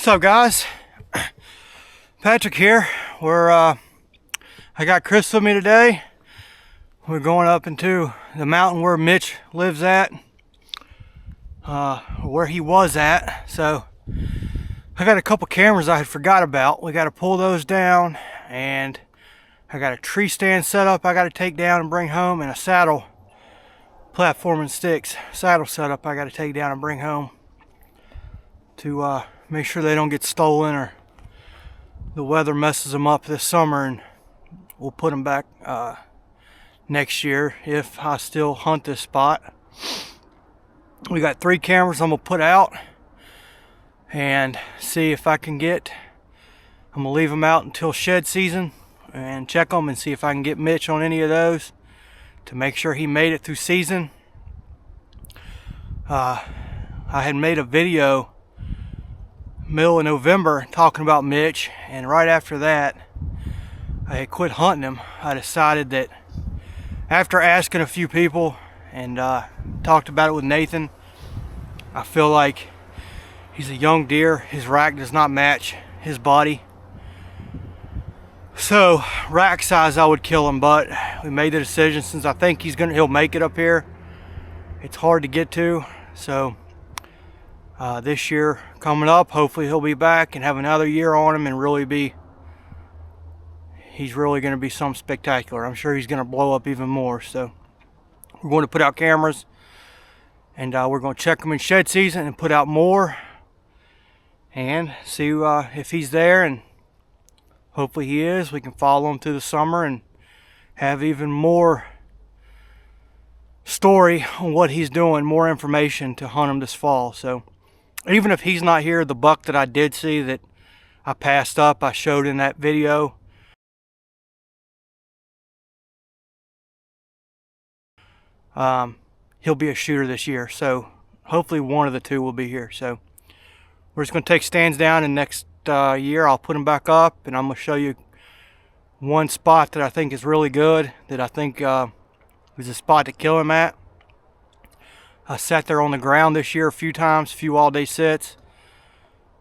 What's up, guys? Patrick here. I got Chris with me today. We're going up into the mountain where Mitch lives at, where he was at. So I got a couple cameras I had forgot about. We got to pull those down, and I got a tree stand set up I got to take down and bring home, and a saddle platform and sticks saddle setup I got to take down and bring home to make sure they don't get stolen or the weather messes them up this summer, and we'll put them back next year if I still hunt this spot. We got 3 cameras I'm gonna put out and see if I can get. I'm gonna leave them out until shed season and check them and see if I can get Mitch on any of those to make sure he made it through season. I had made a video middle of November talking about Mitch, and right after that I had quit hunting him. I decided that after asking a few people and talked about it with Nathan, I feel like he's a young deer. His rack does not match his body, so rack size I would kill him, but we made the decision, since I think he'll make it up here. It's hard to get to, so this year coming up, hopefully he'll be back and have another year on him and he's really going to be something spectacular. I'm sure he's going to blow up even more. So we're going to put out cameras, and we're going to check them in shed season and put out more and see if he's there, and hopefully he is. We can follow him through the summer and have even more story on what he's doing, more information to hunt him this fall. So even if he's not here, the buck that I did see that I passed up, I showed in that video. He'll be a shooter this year, so hopefully one of the two will be here. So we're just going to take stands down, and next year I'll put them back up, and I'm going to show you one spot that I think is really good, that I think is a spot to kill him at. I sat there on the ground this year a few times, a few all-day sits,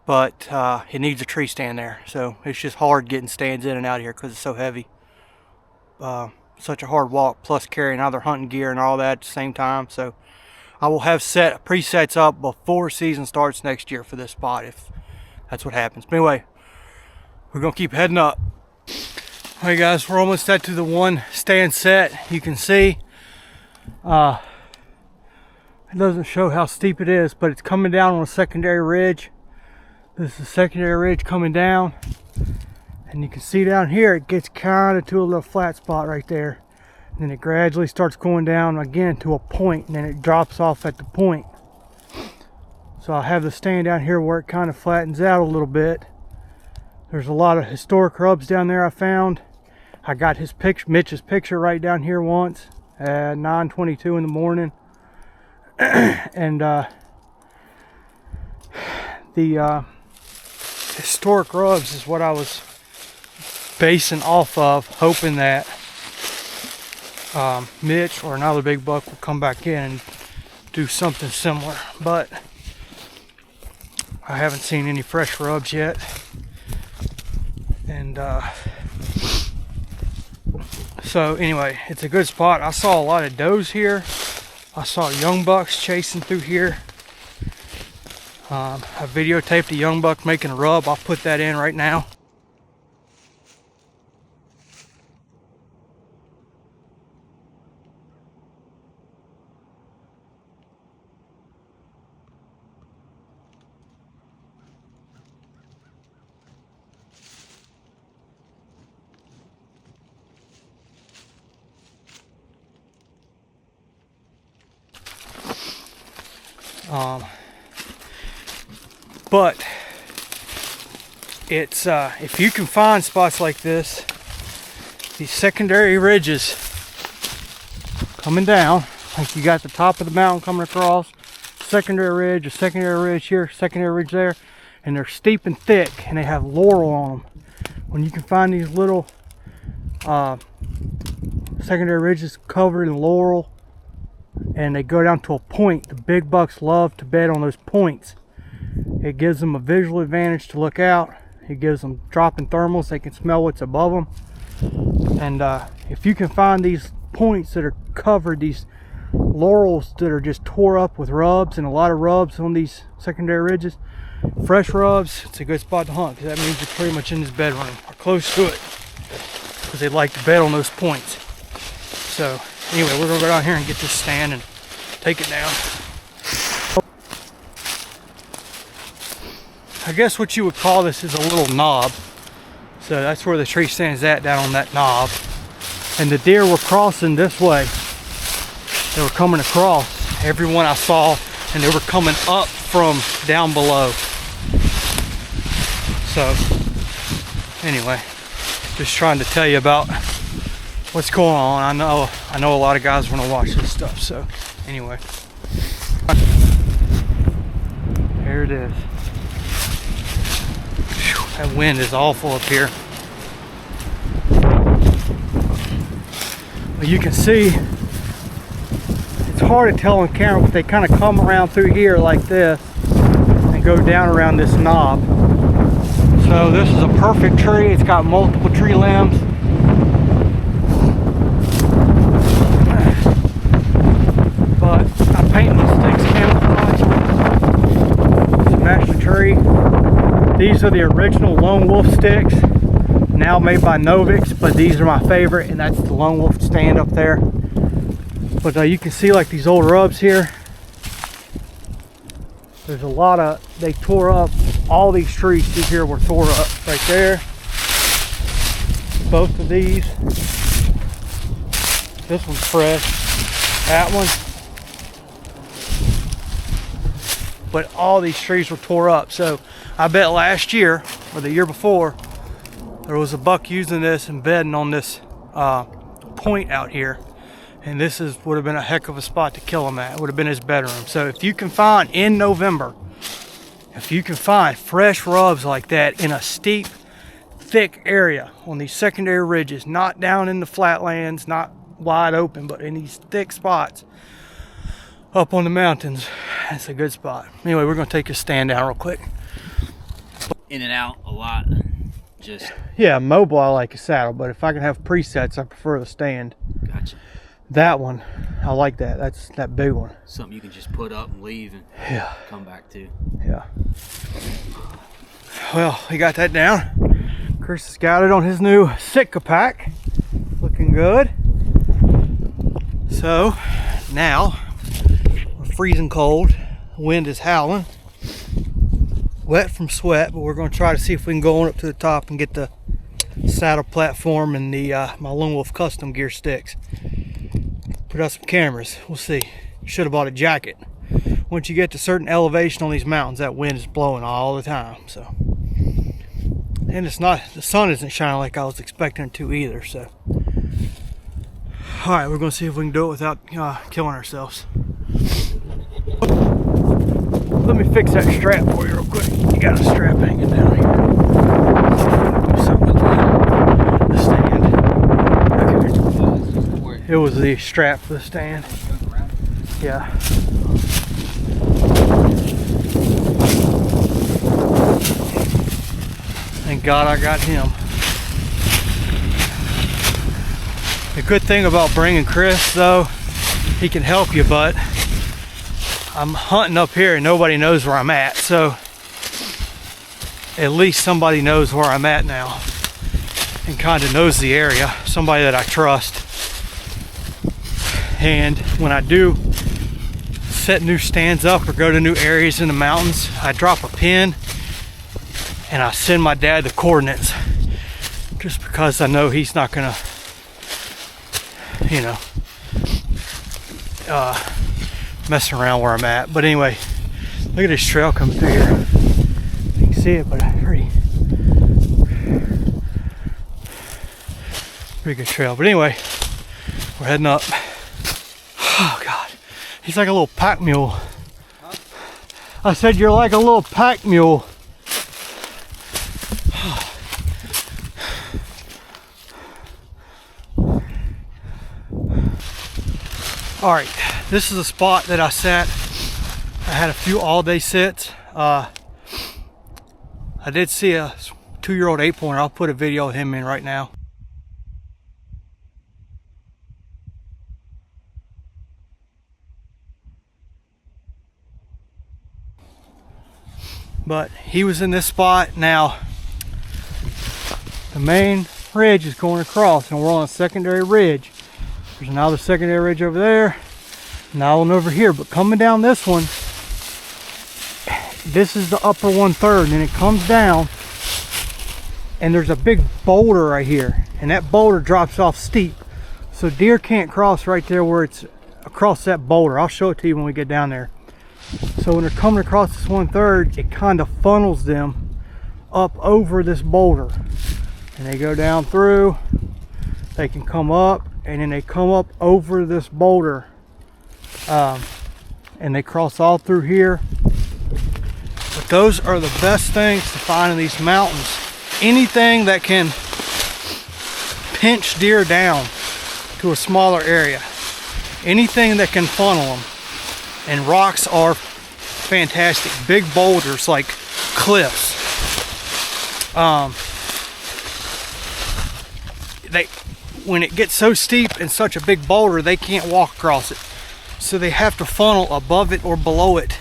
but it needs a tree stand there. So it's just hard getting stands in and out of here because it's so heavy. Such a hard walk, plus carrying other hunting gear and all that at the same time. So I will have presets up before season starts next year for this spot, if that's what happens. But anyway, we're going to keep heading up. All right, guys, we're almost at to the one stand set. You can see it doesn't show how steep it is, but it's coming down on a secondary ridge. This is a secondary ridge coming down, and you can see down here it gets kind of to a little flat spot right there, and then it gradually starts going down again to a point, and then it drops off at the point. So I have the stand down here where it kind of flattens out a little bit. There's a lot of historic rubs down there I found. I got Mitch's picture right down here once at 9:22 in the morning. And the historic rubs is what I was basing off of, hoping that Mitch or another big buck will come back in and do something similar, but I haven't seen any fresh rubs yet. And so anyway, it's a good spot. I saw a lot of does here. I saw young bucks chasing through here. I videotaped a young buck making a rub. I'll put that in right now. But it's if you can find spots like this, these secondary ridges coming down, like you got the top of the mountain coming across, secondary ridge, a secondary ridge here, secondary ridge there, and they're steep and thick, and they have laurel on them. When you can find these little secondary ridges covered in laurel, and they go down to a point, the big bucks love to bed on those points. It gives them a visual advantage to look out. It gives them dropping thermals. They can smell what's above them. And if you can find these points that are covered, these laurels that are just tore up with rubs, and a lot of rubs on these secondary ridges, fresh rubs, it's a good spot to hunt, because that means it's pretty much in this bedroom or close to it, because they like to bed on those points. So anyway, we're gonna go down here and get this stand and take it down. I guess what you would call this is a little knob. So that's where the tree stands at, down on that knob. And the deer were crossing this way. They were coming across, every one I saw, and they were coming up from down below. So anyway, just trying to tell you about what's going on. I know a lot of guys want to watch this stuff. So anyway, here it is. Whew, that wind is awful up here. But you can see, it's hard to tell on camera, but they kind of come around through here like this and go down around this knob. So this is a perfect tree. It's got multiple tree limbs. But I paint these sticks camouflage to match the tree. These are the original Lone Wolf sticks, now made by Novix, but these are my favorite, and that's the Lone Wolf stand up there. But you can see like these old rubs here. There's a lot of, they tore up, all these trees through here were tore up right there. Both of these. This one's fresh. That one. But all these trees were tore up. So I bet last year or the year before, there was a buck using this and bedding on this point out here. And this would have been a heck of a spot to kill him at. It would have been his bedroom. So if you can find, in November, if you can find fresh rubs like that in a steep, thick area on these secondary ridges, not down in the flatlands, not wide open, but in these thick spots up on the mountains, that's a good spot. Anyway, we're gonna take a stand down real quick. In and out a lot. Just yeah, mobile I like a saddle, but if I can have presets, I prefer the stand. Gotcha. That one, I like that. That's that big one. Something you can just put up and leave and come back to. Yeah. Well, we got that down. Chris has got it on his new Sitka pack. Looking good. So now we're freezing cold. The wind is howling. Wet from sweat, but we're going to try to see if we can go on up to the top and get the saddle platform and the my Lone Wolf custom gear sticks. Put out some cameras. We'll see. Should have bought a jacket. Once you get to certain elevation on these mountains, that wind is blowing all the time. So, and it's not, the sun isn't shining like I was expecting it to either. So, all right, we're going to see if we can do it without killing ourselves. Let me fix that strap for you real quick. You got a strap hanging down here. Do something with the stand. Okay. It was the strap for the stand. Yeah. Thank God I got him. The good thing about bringing Chris, though, he can help you, but I'm hunting up here and nobody knows where I'm at, so at least somebody knows where I'm at now and kind of knows the area, somebody that I trust. And when I do set new stands up or go to new areas in the mountains, I drop a pin and I send my dad the coordinates, just because I know he's not gonna, you know, messing around where I'm at. But anyway, look at this trail coming through here. You can see it, but it's pretty good trail. But anyway, we're heading up. Oh God, he's like a little pack mule. Huh? I said you're like a little pack mule. All right, this is a spot that I sat. I had a few all-day sits. I did see a 2-year-old 8-pointer. I'll put a video of him in right now. But he was in this spot. Now the main ridge is going across and we're on a secondary ridge. There's another secondary ridge over there, now one over here, but coming down this one, this is the upper 1/3, and then it comes down and there's a big boulder right here, and that boulder drops off steep, so deer can't cross right there where it's across that boulder. I'll show it to you when we get down there. So when they're coming across this 1/3, it kind of funnels them up over this boulder, and they go down through, they can come up, and then they come up over this boulder, and they cross all through here. But those are the best things to find in these mountains. Anything that can pinch deer down to a smaller area, anything that can funnel them. And rocks are fantastic. Big boulders like cliffs. When it gets so steep and such a big boulder, they can't walk across it, so they have to funnel above it or below it.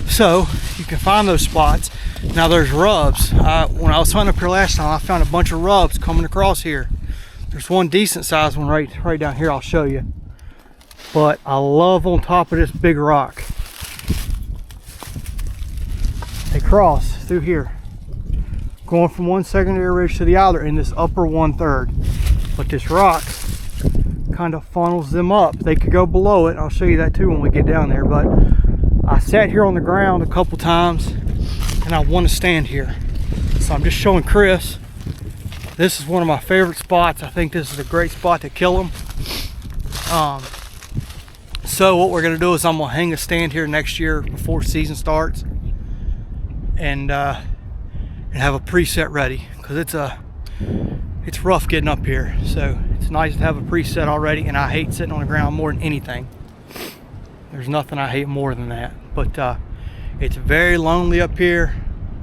So you can find those spots. Now there's rubs. When I was hunting up here last time, I found a bunch of rubs coming across here. There's one decent sized one right down here. I'll show you. But I love on top of this big rock. They cross through here, going from one secondary ridge to the other in this upper 1/3. But this rock kind of funnels them up. They could go below it. I'll show you that too when we get down there. But I sat here on the ground a couple times and I want to stand here. So I'm just showing Chris. This is one of my favorite spots. I think this is a great spot to kill them. So what we're gonna do is I'm gonna hang a stand here next year before season starts, and have a preset ready, because it's rough getting up here. So it's nice to have a preset already, and I hate sitting on the ground more than anything. There's nothing I hate more than that. But it's very lonely up here.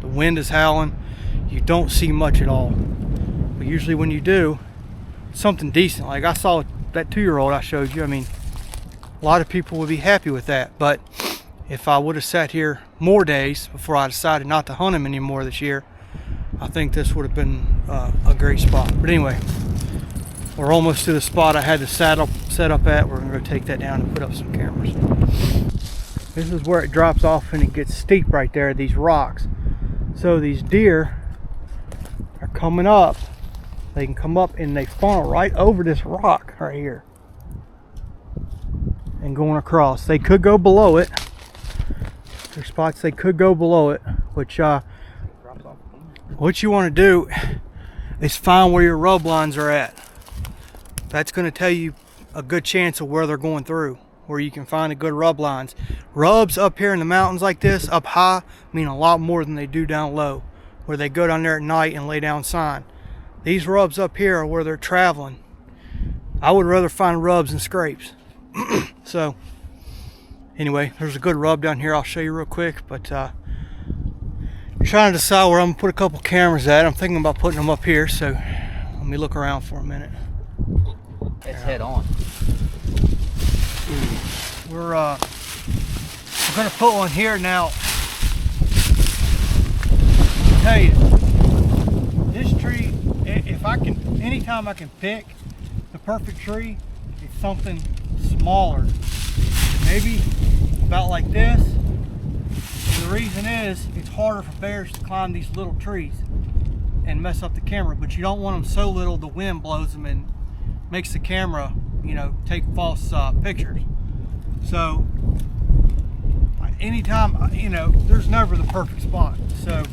The wind is howling. You don't see much at all. But usually when you do, something decent. Like I saw that 2-year-old I showed you. I mean, a lot of people would be happy with that. But if I would have sat here more days before I decided not to hunt him anymore this year, I think this would have been a great spot. But anyway, we're almost to the spot I had the saddle set up at. We're gonna go take that down and put up some cameras. This is where it drops off and it gets steep right there, these rocks. So these deer are coming up. They can come up and they funnel right over this rock right here and going across. They could go below it. There's spots they could go below it, which what you want to do is find where your rub lines are at. That's going to tell you a good chance of where they're going through, where you can find a good rub lines. Rubs up here in the mountains like this, up high, mean a lot more than they do down low, where they go down there at night and lay down sign. These rubs up here are where they're traveling. I would rather find rubs than scrapes. So anyway, there's a good rub down here I'll show you real quick, but I'm trying to decide where I'm gonna put a couple cameras at. I'm thinking about putting them up here, so let me look around for a minute. It's head on. We're gonna put one here now. I'll tell you, this tree, if I can, anytime I can pick the perfect tree, it's something smaller, maybe about like this. And the reason is it's harder for bears to climb these little trees and mess up the camera, but you don't want them so little the wind blows them and makes the camera, you know, take false pictures. So anytime, you know, there's never the perfect spot, so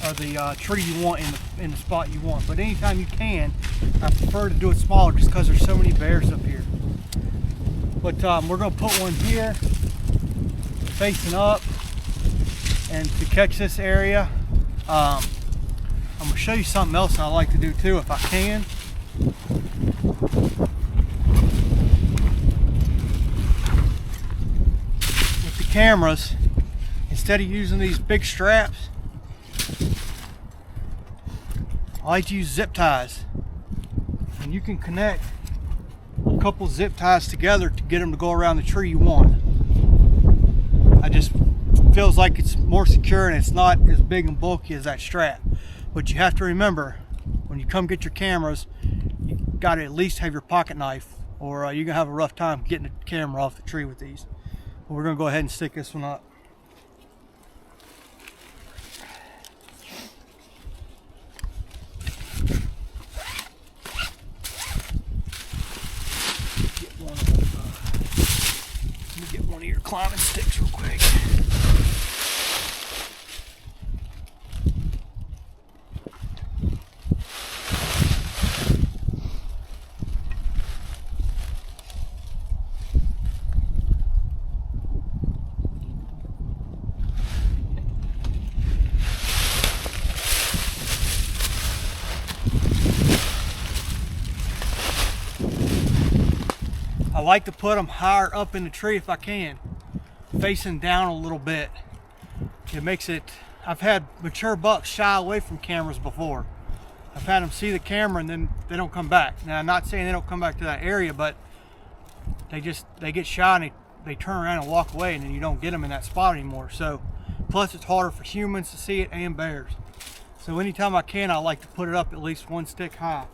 or the tree you want in the spot you want, but anytime you can, I prefer to do it smaller just because there's so many bears up here. But we're gonna put one here facing up, and to catch this area, I'm gonna show you something else I like to do too if I can. With the cameras, instead of using these big straps, I like to use zip ties, and you can connect a couple zip ties together to get them to go around the tree you want. I just feels like it's more secure and it's not as big and bulky as that strap. But you have to remember, when you come get your cameras, you got to at least have your pocket knife, or you're gonna have a rough time getting the camera off the tree with these. But we're gonna go ahead and stick this one up. Let me get one of your climbing sticks real quick. I like to put them higher up in the tree if I can, facing down a little bit. It makes it, I've had mature bucks shy away from cameras before. I've had them see the camera and then they don't come back. Now, I'm not saying they don't come back to that area, but they get shy and they turn around and walk away, and then you don't get them in that spot anymore. So, plus it's harder for humans to see it and bears. So anytime I can, I like to put it up at least one stick high.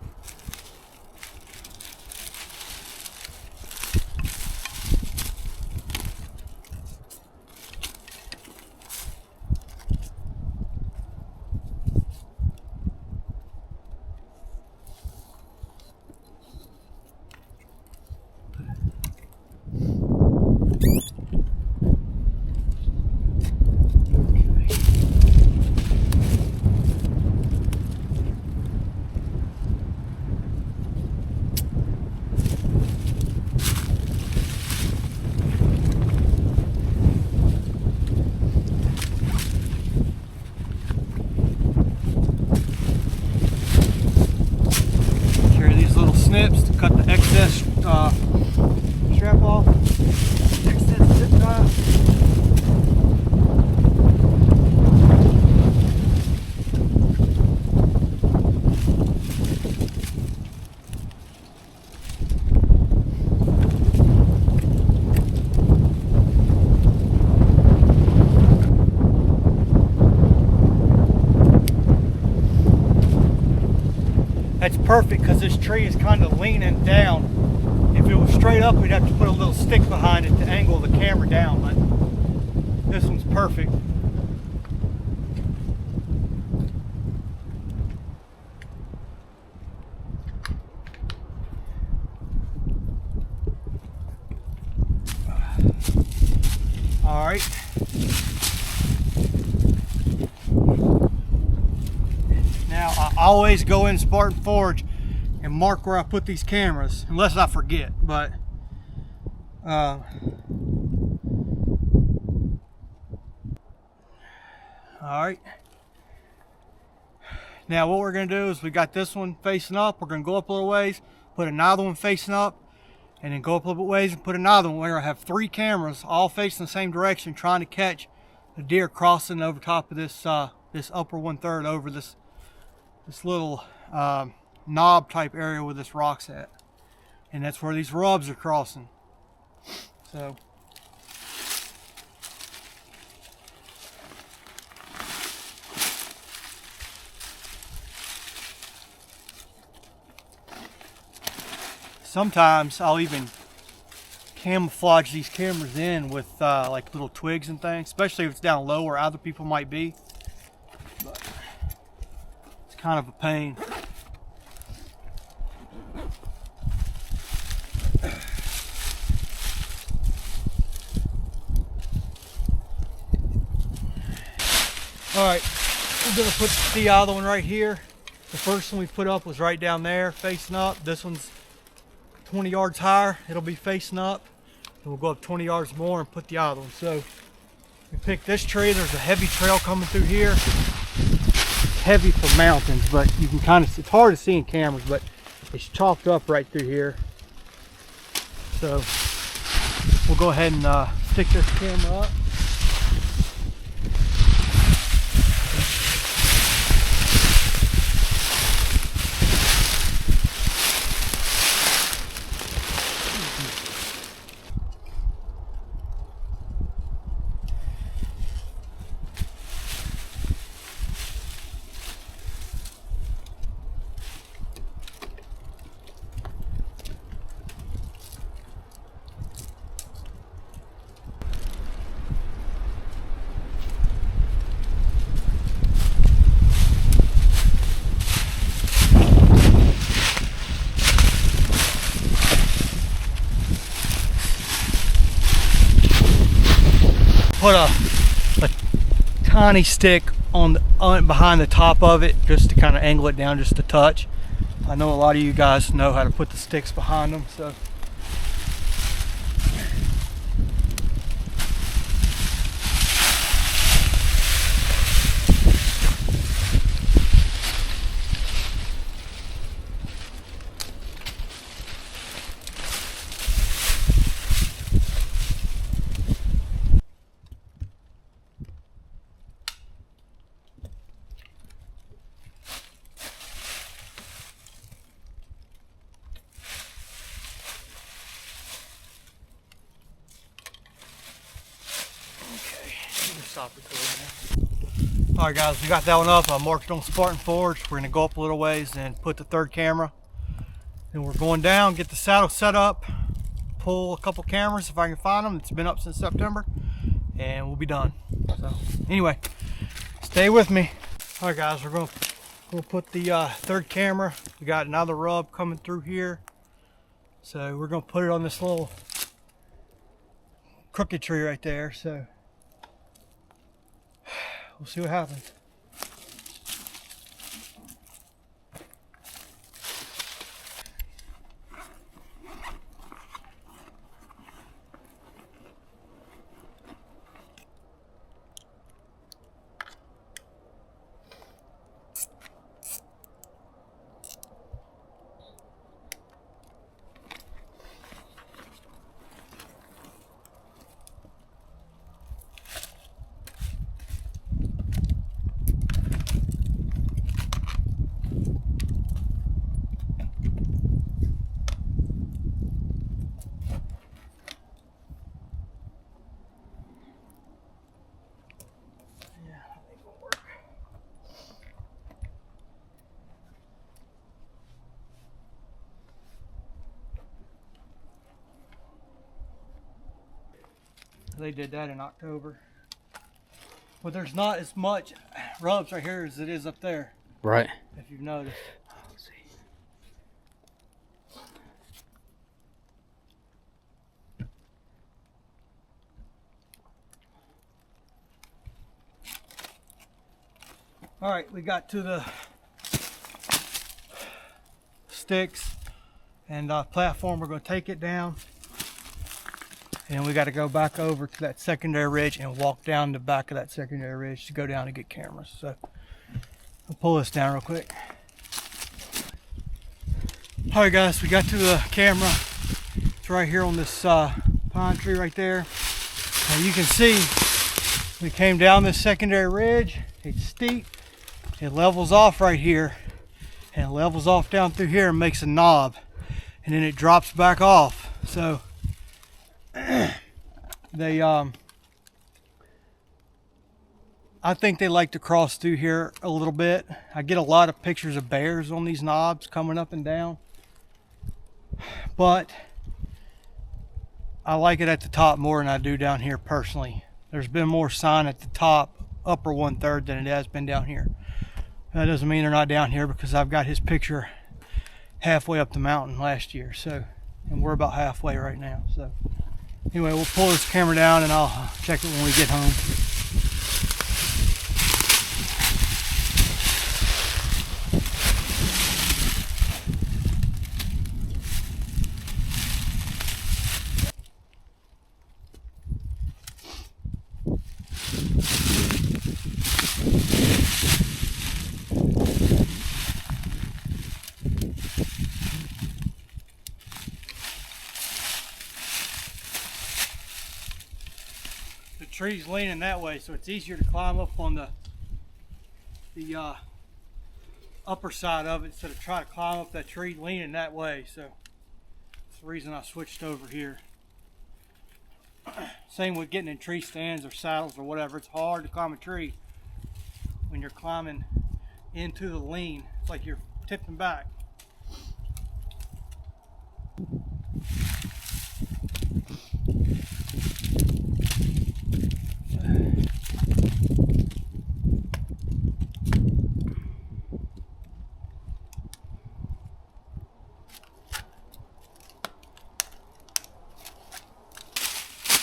Snips to cut the excess strap off, excess zip tie. That's perfect because this tree is kind of leaning down. If it was straight up, we'd have to put a little stick behind it to angle the camera down, but this one's perfect. All right. Now, I always go in Spartan Forge and mark where I put these cameras, unless I forget, but all right. Now what we're gonna do is we got this one facing up. We're gonna go up a little ways, put another one facing up, and then go up a little bit ways and put another one. We're gonna have 3 cameras all facing the same direction, trying to catch the deer crossing over top of this this upper 1/3 over this little knob type area where this rock's at, and that's where these rubs are crossing. So sometimes I'll even camouflage these cameras in with like little twigs and things, especially if it's down low where other people might be. But it's kind of a pain. All right, we're gonna put the other one right here. The first one we put up was right down there, facing up. This one's 20 yards higher. It'll be facing up. And we'll go up 20 yards more and put the other one. So we picked this tree. There's a heavy trail coming through here. It's heavy for mountains, but you can kind of, it's hard to see in cameras, but it's chalked up right through here. So we'll go ahead and stick this camera up. put a tiny stick on behind the top of it just to kind of angle it down just a touch. I know a lot of you guys know how to put the sticks behind them, so. Stop recording now. Alright guys, we got that one up. I marked it on Spartan Forge. We're going to go up a little ways and put the third camera. Then we're going down, get the saddle set up, pull a couple cameras if I can find them. It's been up since September, and we'll be done. So anyway, stay with me. Alright guys, we're going to put the third camera. We got another rub coming through here. So we're going to put it on this little crooked tree right there. So we'll see what happens. They did that in October. But there's not as much rubs right here as it is up there. Right. If you've noticed. Let's see. All right, we got to the sticks and platform. We're going to take it down. And we got to go back over to that secondary ridge and walk down the back of that secondary ridge to go down and get cameras. So I'll pull this down real quick. All right guys, we got to the camera. It's right here on this pine tree right there. And you can see we came down this secondary ridge. It's steep. It levels off right here and it levels off down through here and makes a knob, and then it drops back off. So they I think they like to cross through here a little bit. I get a lot of pictures of bears on these knobs coming up and down, but I like it at the top more than I do down here personally. There's been more sign at the top, upper 1/3, than it has been down here. That doesn't mean they're not down here, because I've got his picture halfway up the mountain last year. So, and we're about halfway right now. So anyway, we'll pull this camera down and I'll check it when we get home. The tree's leaning that way, so it's easier to climb up on the upper side of it instead of trying to climb up that tree leaning that way. So that's the reason I switched over here. Same with getting in tree stands or saddles or whatever. It's hard to climb a tree when you're climbing into the lean. It's like you're tipping back.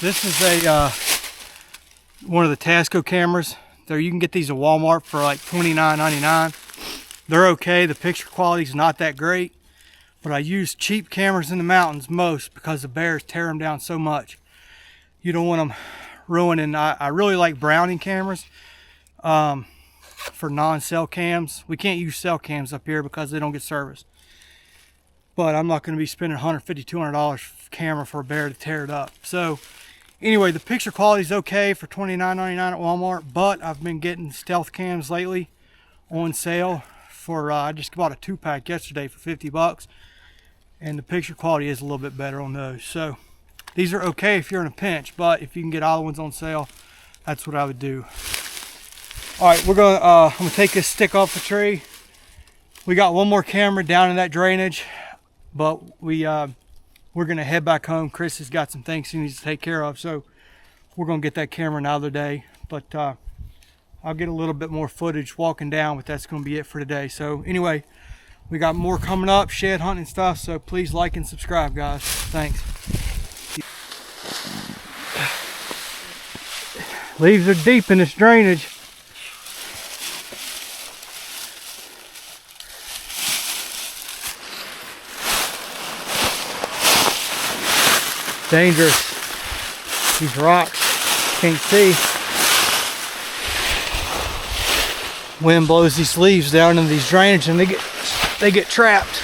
This is a one of the Tasco cameras. There, you can get these at Walmart for like $29.99. They're okay. The picture quality is not that great, but I use cheap cameras in the mountains most because the bears tear them down so much. You don't want them ruining. I really like Browning cameras for non-cell cams. We can't use cell cams up here because they don't get service. But I'm not going to be spending $150, $200 for camera for a bear to tear it up. So anyway, the picture quality is okay for $29.99 at Walmart, but I've been getting stealth cams lately on sale for, I just bought a 2-pack yesterday for 50 bucks, and the picture quality is a little bit better on those. So these are okay if you're in a pinch, but if you can get other ones on sale, that's what I would do. All right, I'm gonna take this stick off the tree. We got one more camera down in that drainage, but we're gonna head back home. Chris has got some things he needs to take care of, so we're gonna get that camera another day. But I'll get a little bit more footage walking down, but that's gonna be it for today. So anyway, we got more coming up, shed hunting stuff, so please like and subscribe, guys. Thanks. Leaves are deep in this drainage. Dangerous. These rocks, can't see. Wind blows these leaves down into these drainage and they get trapped.